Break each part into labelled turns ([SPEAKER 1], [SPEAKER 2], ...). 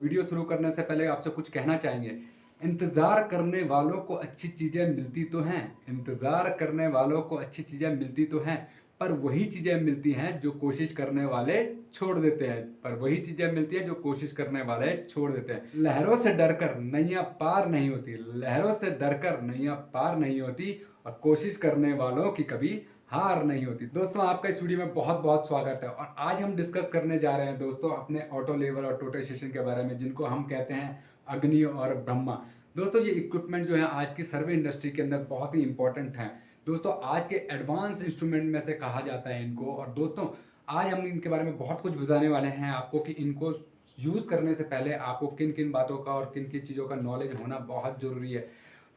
[SPEAKER 1] Video शुरू करने से पहले आपसे कुछ कहना चाहेंगे। इंतज़ार करने वालों को अच्छी चीज़ें मिलती तो हैं, इंतज़ार करने वालों को अच्छी चीज़ें मिलती तो हैं, पर वही चीज़ें मिलती हैं जो कोशिश करने वाले छोड़ देते हैं। पर वही चीज़ें मिलती हैं जो कोशिश करने वाले छोड़ देते हैं। लहरों से डरकर नैया पार नहीं होती, लहरों से डरकर नैया पार नहीं होती और कोशिश करने वालों की कभी हार नहीं होती। दोस्तों, आपका इस वीडियो में बहुत बहुत स्वागत है और आज हम डिस्कस करने जा रहे हैं दोस्तों अपने ऑटो लेवल और टोटल स्टेशन के बारे में, जिनको हम कहते हैं अग्नि और ब्रह्मा। दोस्तों, ये इक्विपमेंट जो है आज की सर्वे इंडस्ट्री के अंदर बहुत ही इंपॉर्टेंट है। दोस्तों, आज के एडवांस इंस्ट्रूमेंट में से कहा जाता है इनको। और दोस्तों, आज हम इनके बारे में बहुत कुछ बताने वाले हैं आपको कि इनको यूज़ करने से पहले आपको किन किन बातों का और किन किन चीज़ों का नॉलेज होना बहुत ज़रूरी है।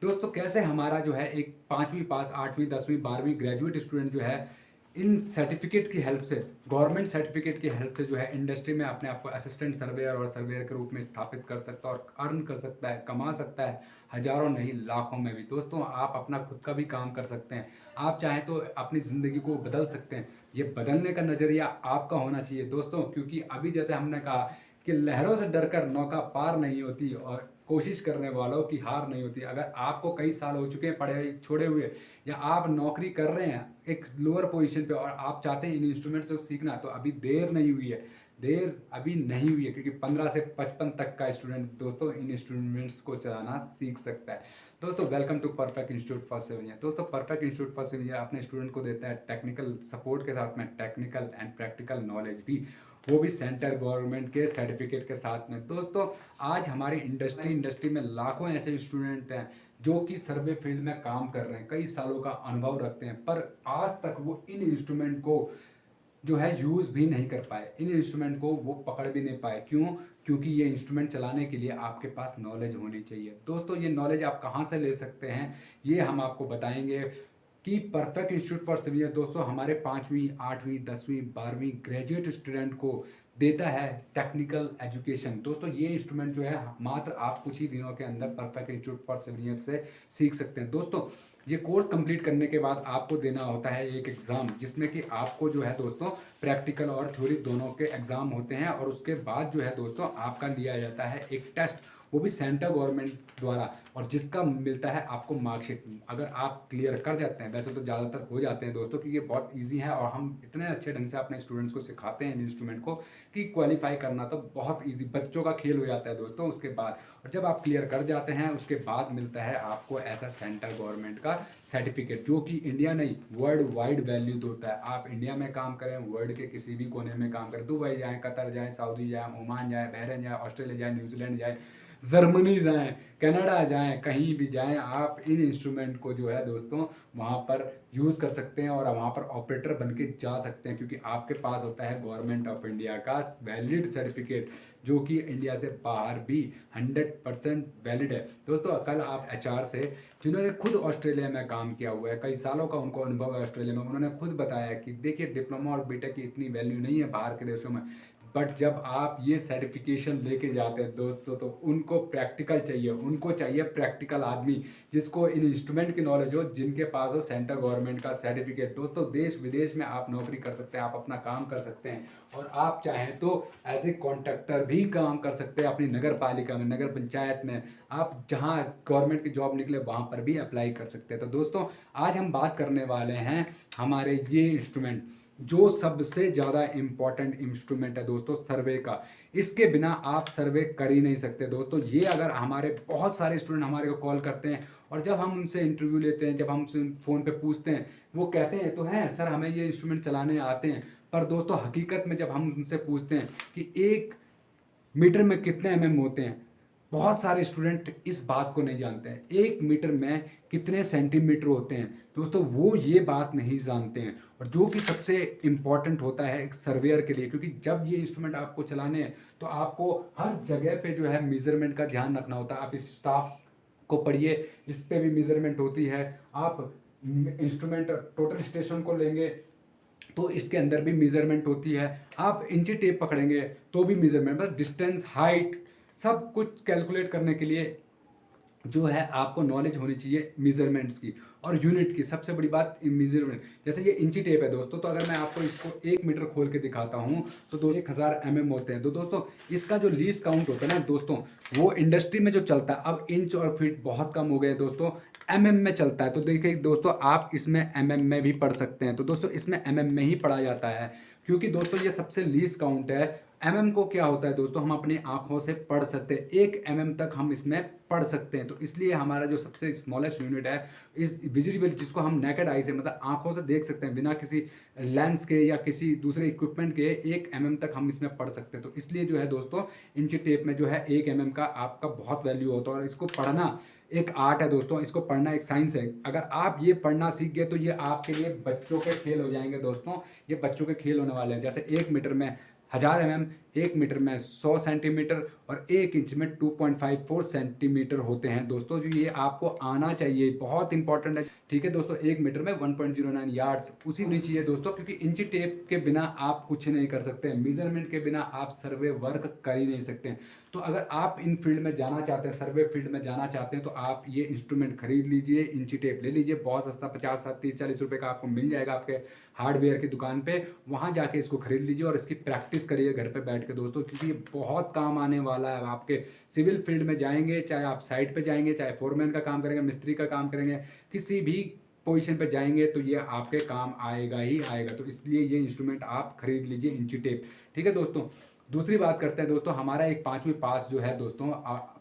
[SPEAKER 1] दोस्तों, कैसे हमारा जो है एक 5वीं पास 8वीं 10वीं 12वीं ग्रेजुएट स्टूडेंट जो है इन सर्टिफिकेट की हेल्प से, गवर्नमेंट सर्टिफिकेट की हेल्प से जो है इंडस्ट्री में अपने आप को असिस्टेंट सर्वेयर और सर्वेयर के रूप में स्थापित कर सकता है और अर्न कर सकता है, कमा सकता है, हज़ारों नहीं लाखों में भी। दोस्तों, आप अपना खुद का भी काम कर सकते हैं। आप चाहें तो अपनी ज़िंदगी को बदल सकते हैं। ये बदलने का नज़रिया आपका होना चाहिए दोस्तों, क्योंकि अभी जैसे हमने कहा कि लहरों से डरकर नौका पार नहीं होती और कोशिश करने वालों की हार नहीं होती। अगर आपको कई साल हो चुके हैं पढ़े छोड़े हुए, या आप नौकरी कर रहे हैं एक लोअर पोजीशन पे और आप चाहते हैं इन इंस्ट्रूमेंट्स को सीखना, तो अभी देर नहीं हुई है। देर अभी नहीं हुई है, क्योंकि 15 से 55 तक का स्टूडेंट दोस्तों इन इंस्ट्रूमेंट्स को चलाना सीख सकता है। दोस्तों, welcome to perfect institute for civil engineer. दोस्तों, perfect institute for civil engineer अपने स्टूडेंट को देता है टेक्निकल सपोर्ट के साथ में टेक्निकल एंड प्रैक्टिकल नॉलेज भी, वो भी सेंट्रल गवर्नमेंट के सर्टिफिकेट के साथ में। दोस्तों, आज हमारी इंडस्ट्री में लाखों ऐसे स्टूडेंट हैं जो कि सर्वे फील्ड में काम कर रहे हैं, कई सालों का अनुभव रखते हैं, पर आज तक वो इन इंस्ट्रूमेंट को जो है यूज़ भी नहीं कर पाए, इन इंस्ट्रूमेंट को वो पकड़ भी नहीं पाए। क्यों? क्योंकि ये इंस्ट्रूमेंट चलाने के लिए आपके पास नॉलेज होनी चाहिए। दोस्तों, ये नॉलेज आप कहाँ से ले सकते हैं, ये हम आपको बताएंगे कि परफेक्ट इंस्टीट्यूट फॉर सिविल दोस्तों हमारे 5वीं 8वीं 10वीं 12वीं ग्रेजुएट स्टूडेंट को देता है टेक्निकल एजुकेशन। दोस्तों, ये इंस्ट्रूमेंट जो है मात्र आप कुछ ही दिनों के अंदर परफेक्ट इंस्टीट्यूट फॉर सिविल से सीख सकते हैं। दोस्तों, ये कोर्स कंप्लीट करने के बाद आपको देना होता है एक एग्ज़ाम, जिसमें कि आपको जो है दोस्तों प्रैक्टिकल और थ्योरी दोनों के एग्ज़ाम होते हैं। और उसके बाद जो है दोस्तों आपका लिया जाता है एक टेस्ट, वो भी सेंट्रल गवर्नमेंट द्वारा, और जिसका मिलता है आपको मार्कशीट। अगर आप क्लियर कर जाते हैं, वैसे तो ज़्यादातर हो जाते हैं दोस्तों, क्योंकि ये बहुत इजी है और हम इतने अच्छे ढंग से अपने स्टूडेंट्स को सिखाते हैं इन इंस्ट्रूमेंट को कि क्वालिफाई करना तो बहुत इजी, बच्चों का खेल हो जाता है दोस्तों उसके बाद। और जब आप क्लियर कर जाते हैं, उसके बाद मिलता है आपको ऐसा सेंट्रल गवर्नमेंट का सर्टिफिकेट, जो कि इंडिया नहीं वर्ल्ड वाइड वैल्यूड होता है। आप इंडिया में काम करें, वर्ल्ड के किसी भी कोने में काम करें, दुबई जाएँ, कतर जाएँ, सऊदी जाएँ, ओमान जाएँ, बहरीन जाएँ, ऑस्ट्रेलिया जाएँ, न्यूजीलैंड जाएँ, जर्मनी जाएँ, कनाडा जाएँ, कहीं भी जाएँ, आप इन इंस्ट्रूमेंट को जो है दोस्तों वहाँ पर यूज़ कर सकते हैं और वहाँ पर ऑपरेटर बन के जा सकते हैं, क्योंकि आपके पास होता है गवर्नमेंट ऑफ इंडिया का वैलिड सर्टिफिकेट, जो कि इंडिया से बाहर भी 100% वैलिड है। दोस्तों, कल आप एचआर से, जिन्होंने खुद ऑस्ट्रेलिया में काम किया हुआ है, कई सालों का उनको अनुभव है ऑस्ट्रेलिया में, उन्होंने खुद बताया कि देखिए डिप्लोमा और बीटेक की इतनी वैल्यू नहीं है बाहर के देशों में, बट जब आप ये सर्टिफिकेशन लेके जाते हैं दोस्तों, तो उनको प्रैक्टिकल चाहिए, उनको चाहिए प्रैक्टिकल आदमी जिसको इन इंस्ट्रूमेंट की नॉलेज हो, जिनके पास हो सेंट्रल गवर्नमेंट का सर्टिफिकेट। दोस्तों, देश विदेश में आप नौकरी कर सकते हैं, आप अपना काम कर सकते हैं, और आप चाहें तो एज ए कॉन्ट्रैक्टर भी काम कर सकते हैं अपनी नगर पालिका में, नगर पंचायत में, आप जहां गवर्नमेंट की जॉब निकले वहां पर भी अप्लाई कर सकते हैं। तो दोस्तों, आज हम बात करने वाले हैं हमारे ये इंस्ट्रूमेंट, जो सबसे ज़्यादा इम्पॉर्टेंट इंस्ट्रूमेंट है दोस्तों सर्वे का। इसके बिना आप सर्वे कर ही नहीं सकते दोस्तों। ये अगर हमारे बहुत सारे स्टूडेंट हमारे को कॉल करते हैं और जब हम उनसे इंटरव्यू लेते हैं, जब हम उनसे फ़ोन पे पूछते हैं, वो कहते हैं तो हैं सर हमें ये इंस्ट्रूमेंट चलाने आते हैं, पर दोस्तों हकीकत में जब हम उनसे पूछते हैं कि 1 मीटर में कितने होते हैं, बहुत सारे स्टूडेंट इस बात को नहीं जानते हैं। 1 मीटर में कितने सेंटीमीटर होते हैं दोस्तों, वो ये बात नहीं जानते हैं। और जो कि सबसे इम्पॉर्टेंट होता है एक सर्वेयर के लिए, क्योंकि जब ये इंस्ट्रूमेंट आपको चलाने हैं तो आपको हर जगह पे जो है मेजरमेंट का ध्यान रखना होता है। आप इस स्टाफ को पढ़िए, इस पे भी मेजरमेंट होती है। आप इंस्ट्रूमेंट टोटल स्टेशन को लेंगे तो इसके अंदर भी मेजरमेंट होती है। आप इंची टेप पकड़ेंगे तो भी मेजरमेंट, मतलब डिस्टेंस, हाइट, सब कुछ कैलकुलेट करने के लिए जो है आपको नॉलेज होनी चाहिए मेजरमेंट्स की और यूनिट की। सबसे बड़ी बात मेजरमेंट, जैसे ये इंची टेप है दोस्तों, तो अगर मैं आपको इसको 1 मीटर खोल के दिखाता हूँ तो 1000 mm होते हैं। तो दोस्तों इसका जो लीस्ट काउंट होता है ना दोस्तों, वो इंडस्ट्री में जो चलता है, अब इंच और फीट बहुत कम हो गए दोस्तों, में चलता है। तो देखिए दोस्तों, आप इसमें में भी पढ़ सकते हैं। तो दोस्तों इसमें में ही पढ़ा जाता है, क्योंकि दोस्तों ये सबसे लीस्ट काउंट है। को क्या होता है दोस्तों, हम अपनी आंखों से पढ़ सकते हैं, 1 तक हम इसमें पढ़ सकते हैं। तो इसलिए हमारा जो सबसे स्मॉलेस्ट यूनिट है इस विजिबल, जिसको हम नेकेड आई से मतलब आंखों से देख सकते हैं बिना किसी लेंस के या किसी दूसरे इक्विपमेंट के, 1 तक हम इसमें पढ़ सकते हैं। तो इसलिए जो है दोस्तों, इंची टेप में जो है 1 का आपका बहुत वैल्यू होता है। और इसको पढ़ना एक आर्ट है दोस्तों, इसको पढ़ना एक साइंस है। अगर आप ये पढ़ना सीख गए तो ये आपके लिए बच्चों के खेल हो जाएंगे दोस्तों। ये बच्चों के खेल होने वाले हैं। जैसे 1 मीटर में 1000 mm, 1 मीटर में 100 सेंटीमीटर और 1 इंच में 2.54 सेंटीमीटर होते हैं दोस्तों। जो ये आपको आना चाहिए, बहुत इंपॉर्टेंट है। ठीक है दोस्तों, 1 मीटर में 1.09 यार्ड्स उसी होनी चाहिए दोस्तों, क्योंकि इंची टेप के बिना आप कुछ नहीं कर सकते, मेजरमेंट के बिना आप सर्वे वर्क कर ही नहीं सकते। तो अगर आप इन फील्ड में जाना चाहते हैं, सर्वे फील्ड में जाना चाहते हैं, तो आप ये इंस्ट्रूमेंट खरीद लीजिए, इंची टेप ले लीजिए। बहुत सस्ता 50, 30, 40 रुपए का आपको मिल जाएगा आपके हार्डवेयर की दुकान पे। वहाँ जाके इसको खरीद लीजिए और इसकी प्रैक्टिस करिए घर पे बैठ के दोस्तों, क्योंकि ये बहुत काम आने वाला है। आपके सिविल फील्ड में जाएंगे, चाहे आप साइट पे जाएंगे, चाहे फोरमैन का काम करेंगे, मिस्त्री का काम करेंगे, किसी भी पोजीशन पे जाएंगे तो ये आपके काम आएगा ही आएगा। तो इसलिए ये इंस्ट्रूमेंट आप खरीद लीजिए, इंची टेप। ठीक है दोस्तों, दूसरी बात करते हैं दोस्तों, हमारा एक 5वीं पास जो है दोस्तों,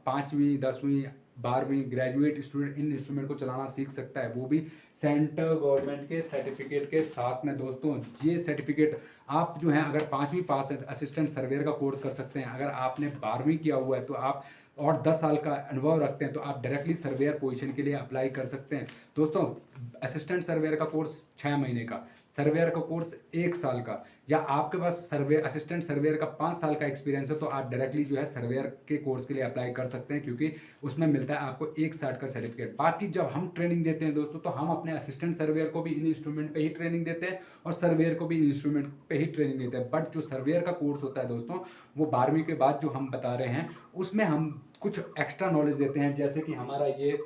[SPEAKER 1] 5वीं 10वीं 12वीं ग्रेजुएट स्टूडेंट इन इंस्ट्रूमेंट को चलाना सीख सकता है, वो भी सेंट्रल गवर्नमेंट के सर्टिफिकेट के साथ में दोस्तों। ये सर्टिफिकेट आप जो है, अगर 5वीं पास है असिस्टेंट सर्वेयर का कोर्स कर सकते हैं। अगर आपने 12वीं किया हुआ है तो आप और 10 साल का अनुभव रखते हैं तो आप डायरेक्टली सर्वेयर पोजीशन के लिए अप्लाई कर सकते हैं दोस्तों। असिस्टेंट सर्वेयर का कोर्स 6 महीने का, सर्वेयर का कोर्स 1 साल का, या आपके पास सर्वे असिस्टेंट सर्वेयर का 5 साल का एक्सपीरियंस है तो आप डायरेक्टली जो है सर्वेयर के कोर्स के लिए अप्लाई कर सकते हैं, क्योंकि उसमें मिलता है आपको 1 साल का सर्टिफिकेट। बाकी जब हम ट्रेनिंग देते हैं दोस्तों, तो हम अपने असिस्टेंट सर्वेयर को भी इन इंस्ट्रूमेंट पे ही ट्रेनिंग देते हैं और सर्वेयर को भी इन इंस्ट्रूमेंट पे ही ट्रेनिंग देते हैं। बट जो सर्वेयर का कोर्स होता है दोस्तों, वो 12वीं के बाद जो हम बता रहे हैं, उसमें हम कुछ एक्स्ट्रा नॉलेज देते हैं। जैसे कि हमारा ये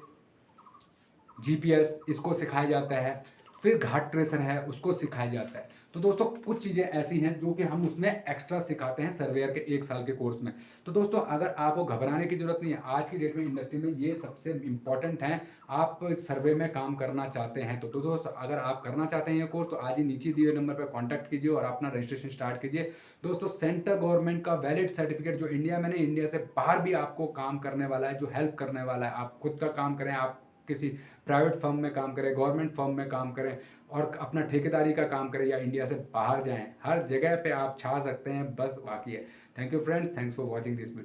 [SPEAKER 1] जीपीएस, इसको सिखाया जाता है, फिर घाट ट्रेसर है, उसको सिखाया जाता है। तो दोस्तों कुछ चीज़ें ऐसी हैं जो कि हम उसमें एक्स्ट्रा सिखाते हैं सर्वेयर के 1 साल के कोर्स में। तो दोस्तों अगर आपको घबराने की जरूरत नहीं है, आज की डेट में इंडस्ट्री में ये सबसे इंपॉर्टेंट है। आप सर्वे में काम करना चाहते हैं तो दोस्तों अगर आप करना चाहते हैं ये कोर्स, तो आज ही नीचे दिए नंबर पर कॉन्टैक्ट कीजिए और अपना रजिस्ट्रेशन स्टार्ट कीजिए दोस्तों। सेंट्रल गवर्नमेंट का वैलिड सर्टिफिकेट, जो इंडिया में नहीं, इंडिया से बाहर भी आपको काम करने वाला है, जो हेल्प करने वाला है। आप खुद का काम करें, आप किसी प्राइवेट फर्म में काम करें, गवर्नमेंट फर्म में काम करें और अपना ठेकेदारी का काम करें, या इंडिया से बाहर जाएं, हर जगह पे आप छा सकते हैं, बस बाकी है। Thank you friends, thanks for watching this video.